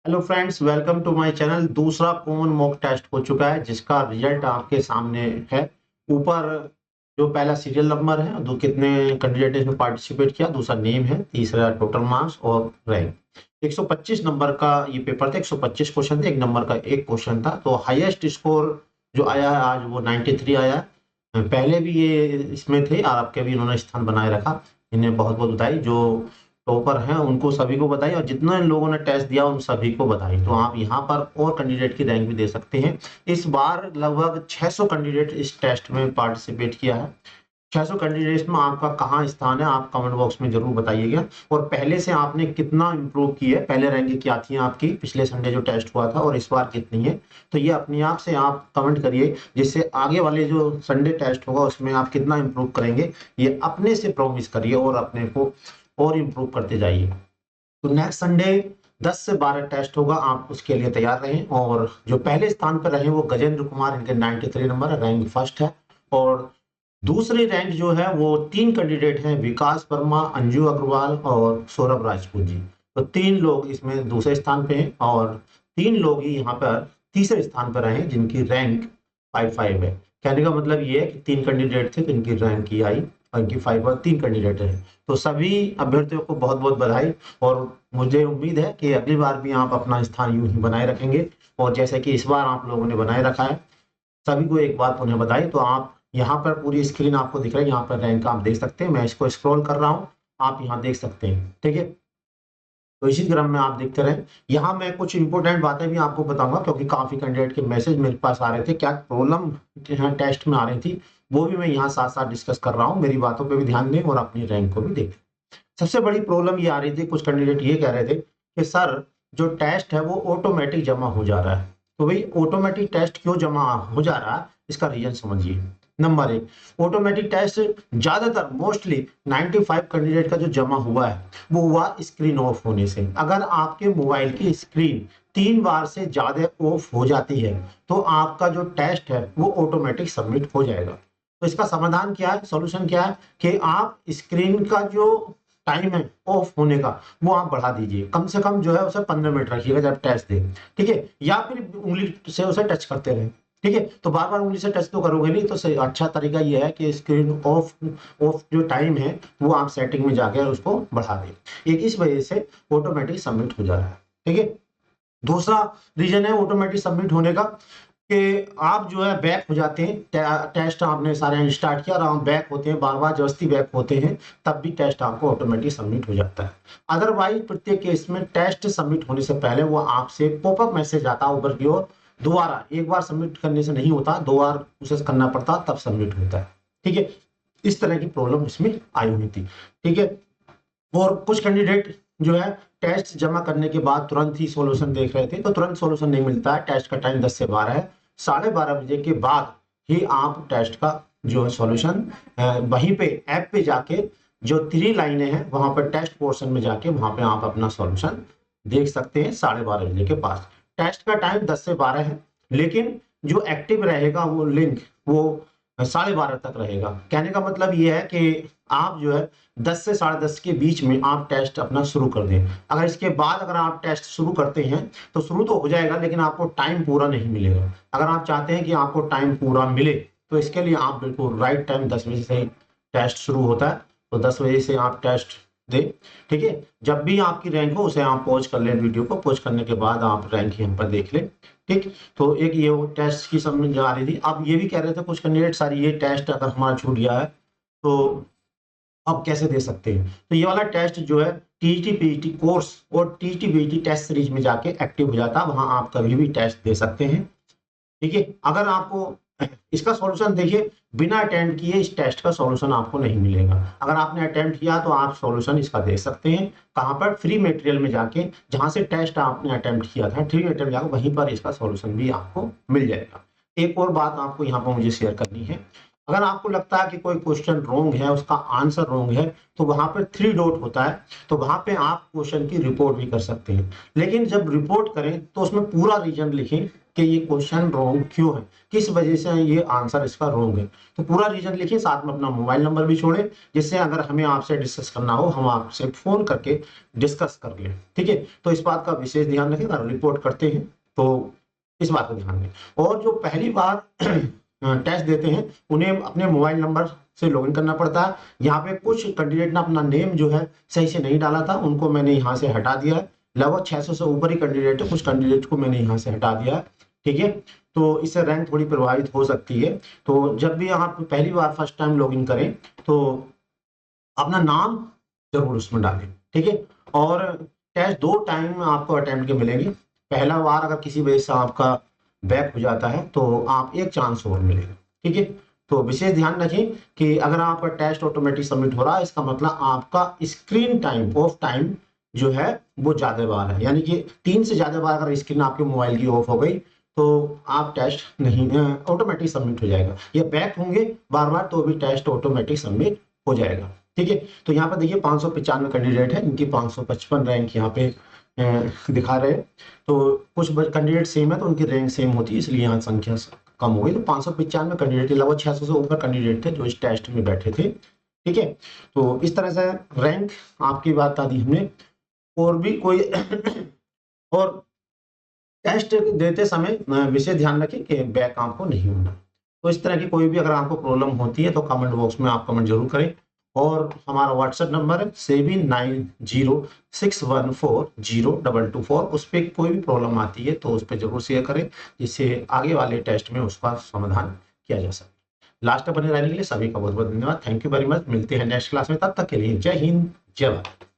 Hello friends, welcome to my channel. दूसरा common mock test हो चुका है जिसका रिजल्ट आपके सामने है। ऊपर जो पहला सीरियल नंबर है, दो कितने कैंडिडेट इसमें पार्टिसिपेट किया, दूसरा नेम है, तीसरा टोटल मार्क्स और रैंक। 125 नंबर का ये पेपर था। 125 क्वेश्चन थे, एक नंबर का एक क्वेश्चन था। तो हाईएस्ट स्कोर जो आया है आज वो 93 आया है। पहले भी ये इसमें थे और आपके भी इन्होंने स्थान बनाए रखा। इन्हें बहुत बहुत बधाई। जो टॉपर हैं उनको सभी को बधाई, और जितने लोगों ने टेस्ट दिया उन सभी को बधाई। तो आप यहाँ पर और कैंडिडेट की रैंक भी दे सकते हैं। इस बार लगभग 600 कैंडिडेट इस टेस्ट में पार्टिसिपेट किया है। 600 कैंडिडेट्स में आपका कहाँ स्थान है, आप कमेंट बॉक्स में जरूर बताइएगा। और पहले से आपने कितना इंप्रूव की है, पहले रैंक क्या थी आपकी पिछले संडे जो टेस्ट हुआ था, और इस बार कितनी है। तो ये अपने आप से आप कमेंट करिए, जिससे आगे वाले जो संडे टेस्ट होगा उसमें आप कितना इंप्रूव करेंगे, ये अपने से प्रॉमिस करिए और अपने को और इम्प्रूव करते जाइए। तो नेक्स्ट संडे 10 से 12 टेस्ट होगा, आप उसके लिए तैयार रहें। और जो पहले स्थान पर रहे वो गजेंद्र कुमार, इनके 93 नंबर, रैंक फर्स्ट है। और दूसरी रैंक जो है वो तीन कैंडिडेट हैं, विकास वर्मा, अंजू अग्रवाल और सौरभ राजपूत जी। तो तीन लोग इसमें दूसरे स्थान पे हैं, और तीन लोग ही यहाँ पर तीसरे स्थान पर रहे हैं जिनकी रैंक 5-5 है। कहने का मतलब ये है कि तीन कैंडिडेट थे जिनकी रैंक की आई, और इनकी 5 और तीन कैंडिडेट हैं। तो सभी अभ्यर्थियों को बहुत बहुत बधाई। और मुझे उम्मीद है कि अगली बार भी आप अपना स्थान यूं ही बनाए रखेंगे, और जैसे कि इस बार आप लोगों ने बनाए रखा है। सभी को एक बात उन्हें बताई। तो आप यहाँ पर पूरी स्क्रीन आपको दिख रही है, यहाँ पर रैंक आप देख सकते हैं। मैं इसको स्क्रॉल कर रहा हूँ, आप यहाँ देख सकते हैं, ठीक है। तो इसी क्रम में आप देखते रहें। यहाँ मैं कुछ इंपॉर्टेंट बातें भी आपको बताऊंगा, क्योंकि काफी कैंडिडेट के मैसेज मेरे पास आ रहे थे, क्या प्रॉब्लम टेस्ट में आ रही थी, वो भी मैं यहाँ साथ साथ डिस्कस कर रहा हूँ। मेरी बातों पर भी ध्यान दें और अपनी रैंक को भी देखें। सबसे बड़ी प्रॉब्लम ये आ रही थी, कुछ कैंडिडेट ये कह रहे थे कि सर जो टेस्ट है वो ऑटोमेटिक जमा हो जा रहा है। तो भाई ऑटोमेटिक टेस्ट क्यों जमा हो जा रहा है, इसका रीजन समझिए। नंबर एक, ऑटोमेटिक टेस्ट ज्यादातर मोस्टली 95 कैंडिडेट का जो जमा हुआ है वो हुआ स्क्रीन ऑफ होने से। अगर आपके मोबाइल की स्क्रीन 3 बार से ज्यादा ऑफ हो जाती है तो आपका जो टेस्ट है वो ऑटोमेटिक सबमिट हो जाएगा। तो इसका समाधान क्या है, सॉल्यूशन क्या है, कि आप स्क्रीन का जो टाइम है ऑफ होने का वो आप बढ़ा दीजिए। कम से कम जो है उसे 15 मिनट रखिएगा जब टेस्ट दे, ठीक है। या फिर उंगली से उसे टच करते रहे, ठीक है। तो बार बार उंगली से टच तो करोगे नहीं, तो सही अच्छा तरीका ये है कि स्क्रीन ऑफ ऑफ जो टाइम है वो आप सेटिंग में जाकर उसको बढ़ा दें। एक इस वजह से ऑटोमेटिक सबमिट हो जा रहा है, ठीक है। दूसरा रीजन है ऑटोमेटिक सबमिट होने का, कि आप जो है बैक हो जाते हैं। टेस्ट आपने सारे स्टार्ट किया और आप बैक होते हैं, बार बार जबरदस्ती बैक होते हैं, तब भी टेस्ट आपको ऑटोमेटिक सबमिट हो जाता है। अदरवाइज प्रत्येक केस में टेस्ट सबमिट होने से पहले वो आपसे पॉपअप मैसेज आता है ऊपर की ओर, दोबारा एक बार सबमिट करने से नहीं होता, दो बार उसे करना पड़ता तब सबमिट होता है, ठीक है। इस तरह की प्रॉब्लम इसमें आई हुई थी, ठीक है। और कुछ कैंडिडेट जो है टेस्ट जमा करने के बाद तुरंत ही सॉल्यूशन देख रहे थे, तो तुरंत सॉल्यूशन नहीं मिलता है। टेस्ट का टाइम 10 से 12 है, 12:30 बजे के बाद ही आप टेस्ट का जो है सॉल्यूशन वहीं पे ऐप पे जाके जो 3 लाइनें हैं वहां पर टेस्ट पोर्शन में जाके वहां पे आप अपना सॉल्यूशन देख सकते हैं 12:30 बजे के पास। टेस्ट का टाइम 10 से 12 है, लेकिन जो एक्टिव रहेगा वो लिंक वो 12:30 तक रहेगा। कहने का मतलब ये है कि आप जो है 10 से 10:30 के बीच में आप टेस्ट अपना शुरू कर दें। अगर इसके बाद अगर आप टेस्ट शुरू करते हैं तो शुरू तो हो जाएगा, लेकिन आपको टाइम पूरा नहीं मिलेगा। अगर आप चाहते हैं कि आपको टाइम पूरा मिले तो इसके लिए आप बिल्कुल राइट टाइम 10 बजे से ही टेस्ट शुरू होता है, तो 10 बजे से आप टेस्ट दें, ठीक है। जब भी आपकी रैंक हो उसे आप पॉज कर लें, वीडियो को पॉज करने के बाद आप रैंक यहाँ पर देख लें, ठीक। तो एक ये वो टेस्ट की समझ आ रही थी। अब ये भी कह रहे थे कुछ कैंडिडेट, सर ये टेस्ट अगर हमारा छूट गया है तो अब कैसे दे सकते हैं। तो ये वाला टेस्ट जो है टीईटी पीईटी कोर्स और टीईटी पीईटी टेस्ट सीरीज में जाके एक्टिव हो जाता है, वहां आप कभी भी टेस्ट दे सकते हैं, ठीक है। अगर आपको इसका सॉल्यूशन देखिए, बिना अटेम्प्ट किए इस टेस्ट का सॉल्यूशन आपको नहीं मिलेगा। अगर आपने अटेम्प्ट किया तो आप सॉल्यूशन इसका देख सकते हैं, कहां पर, फ्री मटेरियल में जाके, जहां से टेस्ट आपने अटेम्प्ट किया था फ्री मटेरियल जाकर वहीं पर इसका सॉल्यूशन भी आपको मिल जाएगा। एक और बात आपको यहाँ पर मुझे शेयर करनी है अगर आपको लगता है कि कोई क्वेश्चन रॉन्ग है, उसका आंसर रॉन्ग है, तो वहां पर 3 डॉट होता है, तो वहां पे आप क्वेश्चन की रिपोर्ट भी कर सकते हैं। लेकिन जब रिपोर्ट करें तो उसमें पूरा रीजन लिखें कि ये क्वेश्चन रॉन्ग क्यों है, किस वजह से ये आंसर इसका रॉन्ग है। तो पूरा रीजन लिखिए, साथ में अपना मोबाइल नंबर भी छोड़ें, जिससे अगर हमें आपसे डिस्कस करना हो हम आपसे फोन करके डिस्कस कर लें। ठीक है, तो इस बात का विशेष ध्यान रखें, अगर रिपोर्ट करते हैं तो इस बात का ध्यान दें। और जो पहली बार टेस्ट देते हैं उन्हें अपने मोबाइल नंबर से लॉगिन करना पड़ता है। यहाँ पे कुछ कैंडिडेट ने अपना नेम जो है सही से नहीं डाला था, उनको मैंने यहाँ से हटा दिया है। लगभग 600 से ऊपर ही कैंडिडेट है, कुछ कैंडिडेट को मैंने यहाँ से हटा दिया है। ठीक है, तो इससे रैंक थोड़ी प्रभावित हो सकती है। तो जब भी आप पहली बार फर्स्ट टाइम लॉगिन करें तो अपना नाम जरूर उसमें डालें। ठीक है, और टेस्ट 2 टाइम आपको अटेम्प्ट के मिलेंगे। पहला बार अगर किसी वजह से आपका बैक हो जाता है तो आप एक चांस और मिलेगा। ठीक है, तो विशेष ध्यान रखें कि अगर आपका टेस्ट ऑटोमेटिक सबमिट हो रहा है, इसका मतलब आपका स्क्रीन टाइम ऑफ टाइम जो है वो ज्यादा बार है, यानी कि 3 से ज्यादा बार अगर स्क्रीन आपके मोबाइल की ऑफ हो गई तो आप टेस्ट नहीं ऑटोमेटिक सबमिट हो जाएगा। या बैक होंगे बार बार तो भी टेस्ट ऑटोमेटिक सबमिट हो जाएगा। ठीक है, तो यहाँ पर देखिए 595 कैंडिडेट है, इनकी 555 रैंक यहाँ पे दिखा रहे हैं। तो कुछ कैंडिडेट सेम है तो उनकी रैंक सेम होती है, इसलिए यहाँ संख्या कम हो गई। तो 595 कैंडिडेट, लगभग 600 से ऊपर कैंडिडेट थे जो इस टेस्ट में बैठे थे। ठीक है, तो इस तरह से रैंक आपकी बात बता दी हमने। और भी कोई और टेस्ट देते समय विशेष ध्यान रखें कि बैक आपको नहीं होना। तो इस तरह की कोई भी अगर आपको प्रॉब्लम होती है तो कमेंट बॉक्स में आप कमेंट जरूर करें। और हमारा व्हाट्सएप नंबर है 7906140224। उस पर कोई भी प्रॉब्लम आती है तो उस पर जरूर शेयर करें, जिससे आगे वाले टेस्ट में उसका समाधान किया जा सके। लास्ट तक बने रहने के लिए सभी का बहुत बहुत धन्यवाद। Thank you very much. मिलते हैं नेक्स्ट क्लास में, तब तक के लिए जय हिंद, जय भारत।